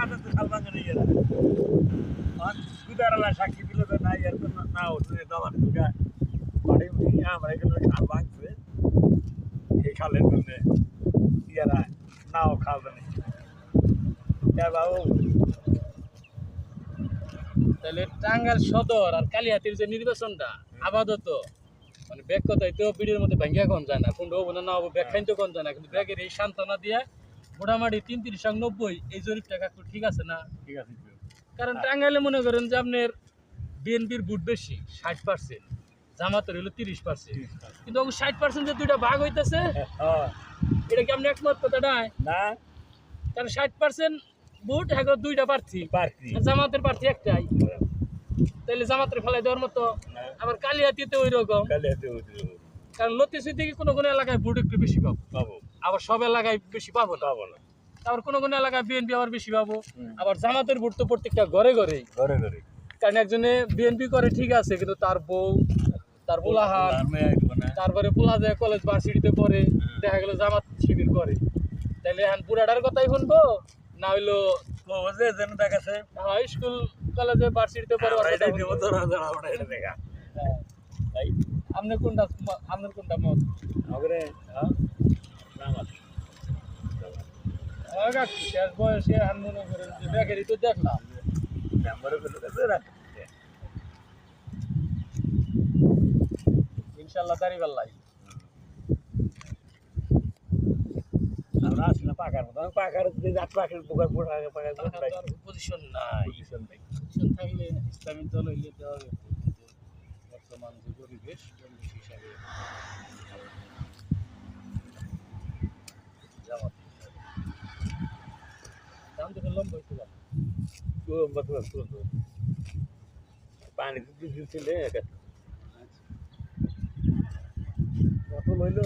কাটাতে খাল ভাঙে নিয়ে যায় আর দুদারালা সাক্ষী দিল তো না এর তো না হচ্ছে দাবার দুগা বাড়ি আমরা এখানে খাল ভাঙছে এই খালের জন্য ইয়ারা নাও খাল জানি বাবু তাহলে টাঙ্গাইল সদর আর কালিহাতির যে নির্বাচনটা আপাতত মানে ব্যাগ কথাই তো ভিডিওর মধ্যে ভাঙ্গিয়া কোন যায় না কোনটা হবো না হবো ব্যাগ খাইতে কোন যায় না কিন্তু ব্যাগের এই সান্ত্বনা দিয়ে মোটামুটি ৩৩-৯০ এই জরিপ টাকা ঠিক আছে না? ঠিক আছে কারণ টাঙ্গাইলে মনে করেন যে আপনার বিএনপির ভোট বেশি ৬০%, জামাতের হলো ৩০%, কিন্তু ৬০% যে দুইটা ভাগ হইতেছে এটা কি আপনি একমত কথা নাই? না কারণ ৬০% ভোট এখন দুইটা প্রার্থী, জামাতের প্রার্থী একটাই, তাহলে জামাতের ফেলাই দেওয়ার মতো। আবার কালিহাতিতে ওই রকম, কারণ লতিসি থেকে কোনো কোনো এলাকায় ভোট একটু বেশি পাবো, আবার সব এলাকায় বেশি পাবো না। আবার কোনো কোনো এলাকায় বিএনপি আবার বেশি পাবো, আবার জামাতের ভোট তো প্রত্যেকটা ঘরে ঘরে। কারণ একজনে বিএনপি করে ঠিক আছে, কিন্তু তার বউ, তার পোলাহান, তারপরে পোলা যায় কলেজ ভার্সিটিতে পড়ে, দেখা গেল জামাত শিবির করে, তাহলে এখন বুড়াটার কথাই শুনবো না হইলো দেখাছে স্কুল কলেজে ভার্সিটিতে পড়ে? আপনার কোনটা মত? শেষ বয়সে এখন মনে করেন যে বেকারি তো দেখলাম ইনশাল্লাহ দাঁড়িপাল্লাই আমরা আসি না পাকার মতো পাকার পাখির পোকার পজিশন নাই, পজিশন থাকলে ইসলামিক দল হইলে দেওয়া হবে। বর্তমান যে পরিবেশ হিসাবে জামাত দাম তো লম্বা হইতে পারে, পানি দিচ্ছিলে কত লইলো